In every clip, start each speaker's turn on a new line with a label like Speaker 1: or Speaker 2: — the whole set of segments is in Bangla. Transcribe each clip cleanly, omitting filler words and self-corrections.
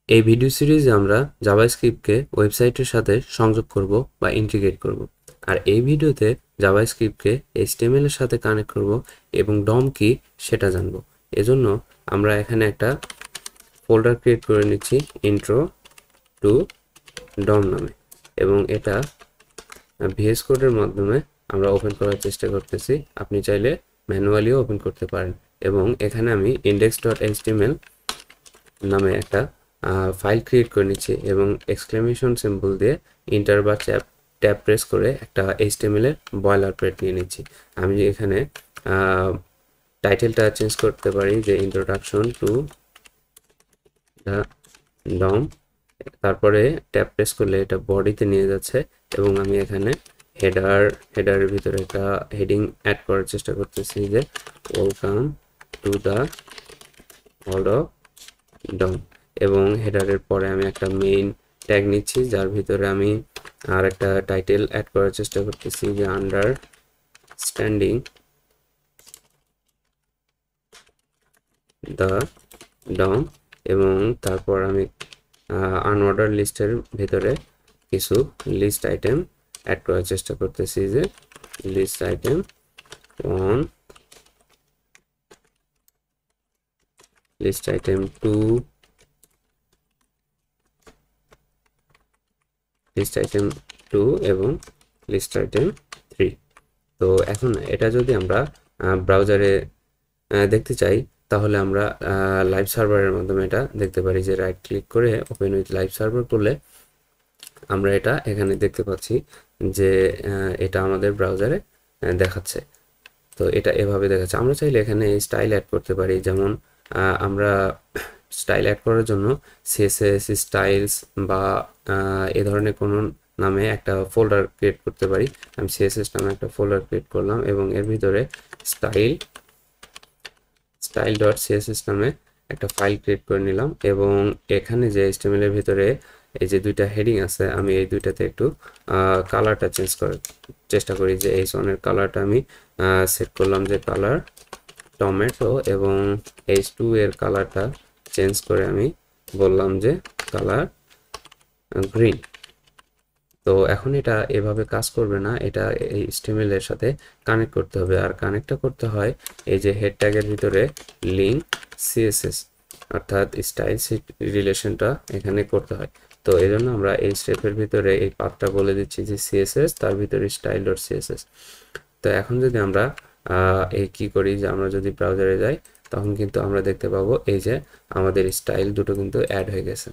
Speaker 1: এই ভিডিও সিরিজে আমরা জাভাস্ক্রিপ্টকে ওয়েবসাইটের সাথে সংযোগ করব বা ইন্টিগ্রেট করব। আর এই ভিডিওতে জাভাস্ক্রিপ্টকে এইচটিএমএল এর সাথে কানেক্ট করব এবং ডম কি সেটা জানবো। এজন্য আমরা এখানে একটা ফোল্ডার ক্রিয়েট করে নিচ্ছি ইন্ট্রো টু ডম নামে, এবং এটা ভিএস কোডের মাধ্যমে আমরা ওপেন করার চেষ্টা করতেছি। আপনি চাইলে ম্যানুয়ালিও ওপেন করতে পারেন। এবং এখানে আমি index.html নামে একটা ফাইল ক্রিয়েট করে নিচ্ছি এবং এক্সক্লেমেশন সিম্বল দিয়ে ইন্টার বা ট্যাব প্রেস করে একটা এইচটিএমএল এর বয়লার প্লেট নিয়ে নিচ্ছি। আমি এখানে টাইটেলটা চেঞ্জ করতে পারি যে ইন্ট্রোডাকশন টু দ্য ডম, তারপরে ট্যাব প্রেস করলে এটা বডিতে নিয়ে যাচ্ছে এবং আমি এখানে হেডারের ভিতরে একটা হেডিং অ্যাড করার চেষ্টা করতেছি যে welcome to the world of DOM, এবং হেডারের পরে আমি একটা মেইন ট্যাগ নিচ্ছি যার ভিতরে আমি আর একটা টাইটেল অ্যাড করার চেষ্টা করতেছি যে আন্ডারস্ট্যান্ডিং দ্য ডম, এবং তারপর আমি আনঅর্ডার লিস্টের ভিতরে কিছু লিস্ট আইটেম অ্যাড করার চেষ্টা করতেছি যে list item 1, list item 2, list item 2 এবং লিস্ট আইটেম 3। তো এখন এটা যদি আমরা ব্রাউজারে দেখতে চাই তাহলে আমরা লাইভ সার্ভারের মাধ্যমে এটা দেখতে পারি যে রাইট ক্লিক করে ওপেন উইথ লাইভ সার্ভার করলে আমরা এটা এখানে দেখতে পাচ্ছি যে এটা আমাদের ব্রাউজারে দেখাচ্ছে। তো এটা এভাবে দেখাচ্ছে। আমরা চাইলে এখানে স্টাইল অ্যাড করতে পারি, যেমন আমরা স্টাইল অ্যাড করার জন্য সিএসএস স্টাইলস বা এ ধরনের কোনো নামে একটা ফোল্ডার ক্রিয়েট করতে পারি। আমি সিএসএস নামে একটা ফোল্ডার ক্রিয়েট করলাম এবং এর ভিতরে style.css নামে একটা ফাইল ক্রিয়েট করে নিলাম, এবং এখানে যে HTML এর ভিতরে এই যে দুইটা হেডিং আছে আমি এই দুইটাতে একটু কালারটা চেঞ্জ করার চেষ্টা করি যে H1 এর কালারটা আমি সেট করলাম যে কালার টমেটো, এবং H2 এর কালারটা চেঞ্জ করে আমি বললাম যে কালার গ্রিন। তো এখন এটা এভাবে কাজ করবে না, এটা এই HTML এর সাথে কানেক্ট করতে হবে। আর কানেক্টটা করতে হয় এই যে হেড ট্যাগের ভিতরে লিঙ্ক সিএসএস, অর্থাৎ স্টাইল রিলেশনটা এখানে করতে হয়। তো এই জন্য আমরা এই স্টেপের ভিতরে এই পাথটা বলে দিচ্ছি যে সিএসএস, তার ভিতরে style.css। তো এখন যদি আমরা এই কি করি যে আমরা যদি ব্রাউজারে যাই তখন কিন্তু আমরা দেখতে পাবো এই যে আমাদের স্টাইল দুটো কিন্তু অ্যাড হয়ে গেছে।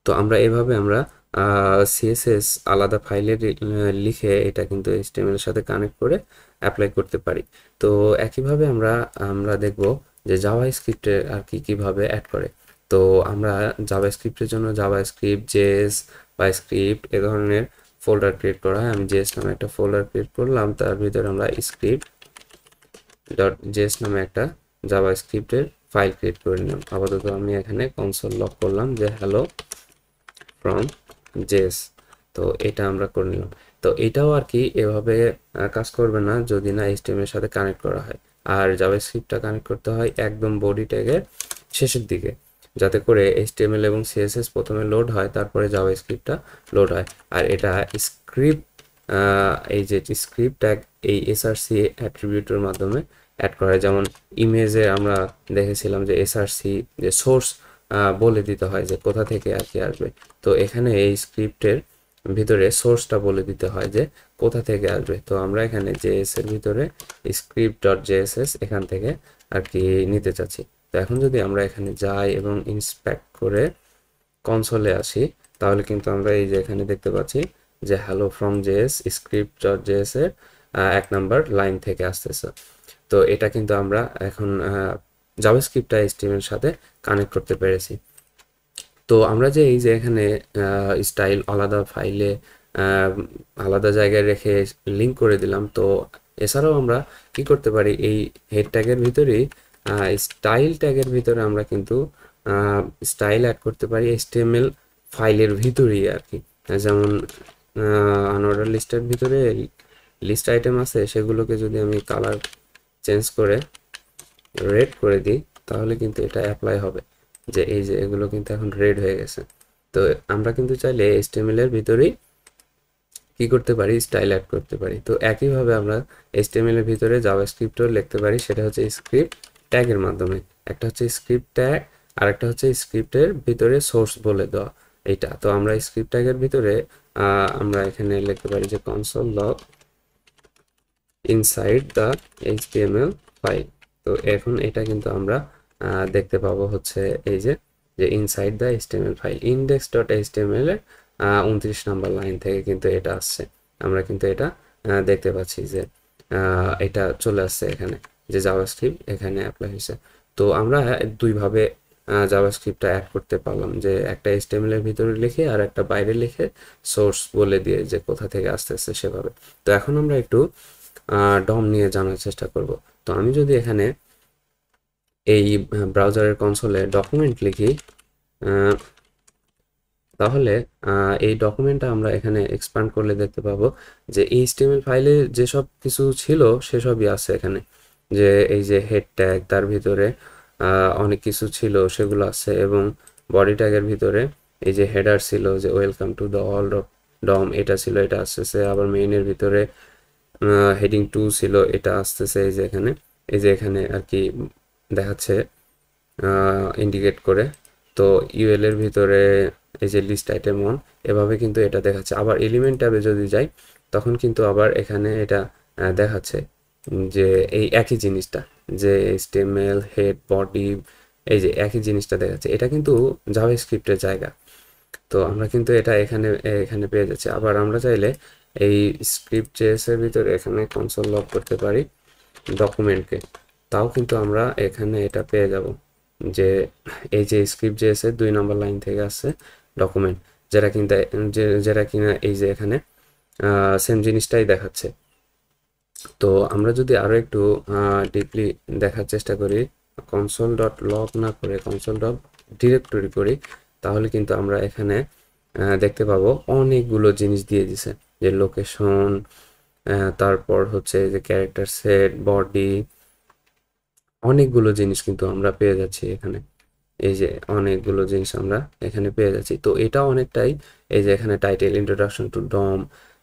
Speaker 1: তো আমরা এভাবে আমরা সিএসএস আলাদা ফাইলে লিখে এটা কিন্তু এইচটিএমএল এর সাথে কানেক্ট করে অ্যাপ্লাই করতে পারি। তো একইভাবে আমরা আমরা দেখব যে জাভাস্ক্রিপ্টে আর কিভাবে অ্যাড করে। তো আমরা জাভাস্ক্রিপ্টের জন্য জাভাস্ক্রিপ্ট জেএস বা স্ক্রিপ্ট এ ধরনের ফোল্ডার ক্রিয়েট করা হয়। আমি জেএস নামে একটা ফোল্ডার ক্রিয়েট করলাম, তার ভিতরে আমরা স্ক্রিপ্ট ডট জেএস নামে একটা জাভাস্ক্রিপ্টের ফাইল ক্রিয়েট করে নিলাম। আপাতত আমি এখানে কনসোল লক করলাম যে হ্যালো ফ্রম জেস। তো এটা আমরা করে নিলাম। তো এটাও আর কি এভাবে কাজ করবে না যদি না HTML এর সাথে কানেক্ট করা হয়। আর জাভাস্ক্রিপ্টটা কানেক্ট করতে হয় একদম বডি ট্যাগের শেষের দিকে, যাতে করে HTML এবং CSS প্রথমে লোড হয়, তারপরে জাভাস্ক্রিপ্টটা লোড হয়। আর এটা স্ক্রিপ্ট এই যে স্ক্রিপ্ট ট্যাগ এই এসআরসি অ্যাট্রিবিউটের মাধ্যমে অ্যাড করা হয়। যেমন ইমেজে আমরা দেখেছিলাম যে এসআরসি যে সোর্স বলে দিতে হয় যে কোথা থেকে আর কি আসবে। তো এখানে এই স্ক্রিপ্টের ভিতরে সোর্সটা বলে দিতে হয় যে কোথা থেকে আসবে। তো আমরা এখানে জেএস এর ভিতরে script.jss এখান থেকে আর কি নিতে চাচ্ছি। তো এখন যদি আমরা এখানে যাই এবং ইন্সপেক্ট করে কনসোলে আসি তাহলে কিন্তু আমরা এই যে এখানে দেখতে পাচ্ছি যে হ্যালো ফ্রম জেএস script.js এর 1 নাম্বার লাইন থেকে আসতেছে। তো এটা কিন্তু আমরা এখন জাভাস্ক্রিপ্টটা HTML এর সাথে কানেক্ট করতে পেরেছি। তো আমরা যে এই যে এখানে স্টাইল আলাদা ফাইলে আলাদা জায়গায় রেখে লিঙ্ক করে দিলাম, তো এছাড়াও আমরা কি করতে পারি এই হেড ট্যাগের ভিতরেই স্টাইল ট্যাগের ভিতরে আমরা কিন্তু স্টাইল অ্যাড করতে পারি HTML ফাইলের ভিতরেই আর কি। যেমন আনঅর্ডার লিস্টের ভিতরে লিস্ট আইটেম আছে, সেগুলোকে যদি আমি কালার চেঞ্জ করে রেড করে দিই তাহলে কিন্তু এটা অ্যাপ্লাই হবে। যে এই যে এগুলো কিন্তু এখন রেড হয়ে গেছে। তো আমরা কিন্তু চাইলে HTML এর ভিতরেই কি করতে পারি, স্টাইল অ্যাড করতে পারি। তো একইভাবে আমরা HTML এর ভিতরে জাভাস্ক্রিপ্টও লিখতে পারি, সেটা হচ্ছে স্ক্রিপ্ট ট্যাগের মাধ্যমে। একটা হচ্ছে স্ক্রিপ্ট ট্যাগ আর একটা হচ্ছে স্ক্রিপ্টের ভিতরে সোর্স বলে দেওয়া এইটা। তো আমরা স্ক্রিপ্ট ট্যাগের ভিতরে আমরা এখানে লিখতে পারি যে console log inside the HTML file. তো এখন এটা কিন্তু আমরা দেখতে পাবো হচ্ছে এই যে inside the HTML file index.html এর 29 নম্বর লাইন থেকে কিন্তু এটা আসছে। আমরা কিন্তু এটা দেখতে পাচ্ছি যে এটা চলে আসছে এখানে, যে জাভাস্ক্রিপ্ট এখানে অ্যাপ্লাই হয়েছে। তো আমরা দুইভাবে জাভাস্ক্রিপ্টটা অ্যাড করতে পারলাম, যে একটা HTML এর ভিতরে লিখে আর একটা বাইরে লিখে সোর্স বলে দিয়ে যে কোথা থেকে আসতেছে সেভাবে। তো এখন আমরা একটু ডম নিয়ে জানার চেষ্টা করব। তো আমি যদি এখানে এই ব্রাউজারের কনসোলে ডকুমেন্ট লিখি, তাহলে এই ডকুমেন্টটা আমরা এখানে এক্সপ্যান্ড করলে দেখতে পাবো যে HTML ফাইলে যেসব কিছু ছিল সেসবই আছে এখানে। যে এই যে হেড ট্যাগ, তার ভিতরে অনেক কিছু ছিল সেগুলো আছে, এবং বডি ট্যাগের ভিতরে এই যে হেডার ছিল যে ওয়েলকাম টু দ্য অল ডম, এটা ছিল, এটা আসতেছে। আবার মেইনের ভিতরে হেডিং 2 ছিল, এটা আসতেছে এই যে এখানে আর কি দেখাচ্ছে ইন্ডিকেট করে। তো ইউএল এর ভিতরে এই যে লিস্ট আইটেম অন, এভাবে কিন্তু এটা দেখাচ্ছে। আবার এলিমেন্ট ট্যাবে যদি যাই তখন কিন্তু আবার এখানে এটা দেখাচ্ছে যে এই একই জিনিসটা, যে HTML হেড বডি, এই যে একই জিনিসটা দেখাচ্ছে। এটা কিন্তু জাভাস্ক্রিপ্টের জায়গা। তো আমরা কিন্তু এটা এখানে এখানে পেয়ে যাচ্ছি। আবার আমরা চাইলে এই স্ক্রিপ্ট জেএস এর ভিতরে এখানে কনসোল লগ করতে পারি ডকুমেন্টকে, তাও কিন্তু আমরা এখানে এটা পেয়ে যাব যে এই যে স্ক্রিপ্ট জেএস এর 2 নম্বর লাইন থেকে আসছে ডকুমেন্ট, যেটা কিনা এই যে এখানে সেম জিনিসটাই দেখাচ্ছে। তো আমরা যদি আরো একটু ডিপলি দেখার চেষ্টা করি, কনসোল ডট লগ না করে কনসোল ডট ডিরেক্টরি করি, তাহলে কিন্তু আমরা এখানে দেখতে পাবো অনেকগুলো জিনিস দিয়ে দিছে, যে লোকেশন, তারপর হচ্ছে যে ক্যারেক্টার সেট, বডি, অনেকগুলো জিনিস কিন্তু আমরা পেয়ে যাচ্ছি এখানে। এই যে অনেকগুলো জিনিস আমরা এখানে পেয়ে যাচ্ছি। তো এটা অনেকটাই, এই যে এখানে টাইটেল ইন্ট্রোডাকশন টু ডম,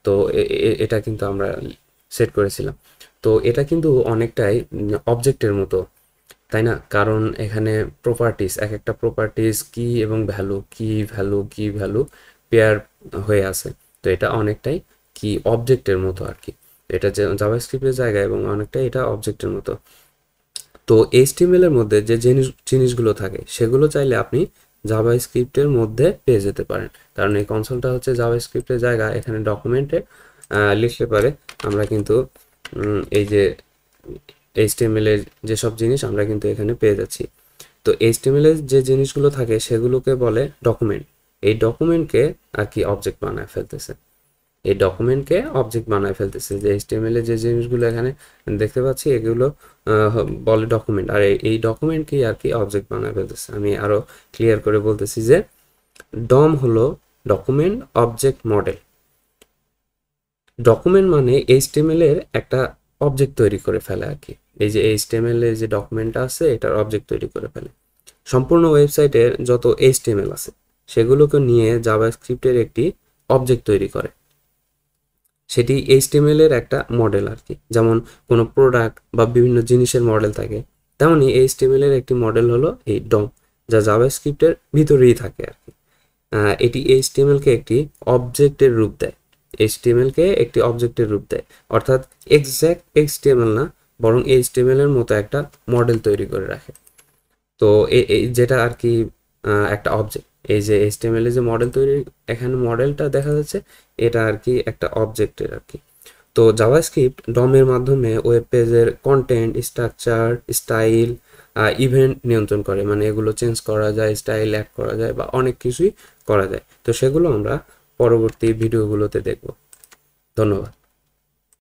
Speaker 1: তো এটা কিন্তু আমরা সেট করেছিলাম। তো এটা কিন্তু অনেকটাই অবজেক্টের মতো, তাই না? কারণ এখানে প্রপার্টিস, এক একটা প্রপার্টিস কি এবং ভ্যালু কি, ভ্যালু কি, ভ্যালু পেয়ার হয়ে আছে। তো এটা অনেকটাই কি অবজেক্টের মতো আর কি। এটা যে জাভাস্ক্রিপ্টের জায়গা এবং অনেকটাই এটা অবজেক্টের মতো। তো HTML এর মধ্যে যে জিনিসগুলো থাকে সেগুলো চাইলে আপনি জাভাস্ক্রিপ্টের মধ্যে পেয়ে যেতে পারেন, কারণ এই কনসোলটা হচ্ছে জাভাস্ক্রিপ্টের জায়গা। এখানে ডকুমেন্টে লিখলে পারে আমরা কিন্তু এই যে HTML এর যেসব জিনিস আমরা কিন্তু এখানে পেয়ে যাচ্ছি। তো HTML এর যে জিনিসগুলো থাকে সেগুলোকে বলে ডকুমেন্ট। এই ডকুমেন্টকে আর কি অবজেক্ট বানায় ফেলতেছে, এই ডকুমেন্টকে অবজেক্ট বানায় ফেলতেছে। যে HTML এর যে জিনিসগুলো এখানে দেখতে পাচ্ছি এগুলো বলে ডকুমেন্ট, আর এই ডকুমেন্টকেই আর কি অবজেক্ট বানায় ফেলতেছে। আমি আরো ক্লিয়ার করে বলতেছি যে ডম হলো ডকুমেন্ট অবজেক্ট মডেল। ডকুমেন্ট মানে HTML এর একটা অবজেক্ট তৈরি করে ফেলে আর কি। এই যে HTML এর যে ডকুমেন্টটা আছে এটার অবজেক্ট তৈরি করে ফেলে। সম্পূর্ণ ওয়েবসাইটের যত HTML আছে সেগুলোকে নিয়ে জাভাস্ক্রিপ্টের একটি অবজেক্ট তৈরি করে, সেটি HTML এর একটা মডেল আর কি। যেমন কোনো প্রোডাক্ট বা বিভিন্ন জিনিসের মডেল থাকে, তেমনি HTML এর একটি মডেল হলো এই ডম, যা জাভাস্ক্রিপ্টের ভিতরেই থাকে আর কি। এটি HTML কে একটি অবজেক্টের রূপ দেয়, HTML কে একটি অবজেক্টের রূপ দেয়, অর্থাৎ এক্স্যাক্ট HTML না, বরং HTML এর মতো একটা মডেল তৈরি করে রাখে। তো এই যেটা আর কি একটা অবজেক্ট, এই যে HTML এর যে মডেল তৈরি, এখানে মডেলটা দেখা যাচ্ছে, এটা আর কি একটা অবজেক্টের আর কি। তো জাভাস্ক্রিপ্ট ডমের মাধ্যমে ওয়েব পেজের কন্টেন্ট, স্ট্রাকচার, স্টাইল, ইভেন্ট নিয়ন্ত্রণ করে। মানে এগুলো চেঞ্জ করা যায়, স্টাইল অ্যাড করা যায় বা অনেক কিছুই করা যায়। তো সেগুলো আমরা পরবর্তী ভিডিওগুলোতে দেখব। ধন্যবাদ।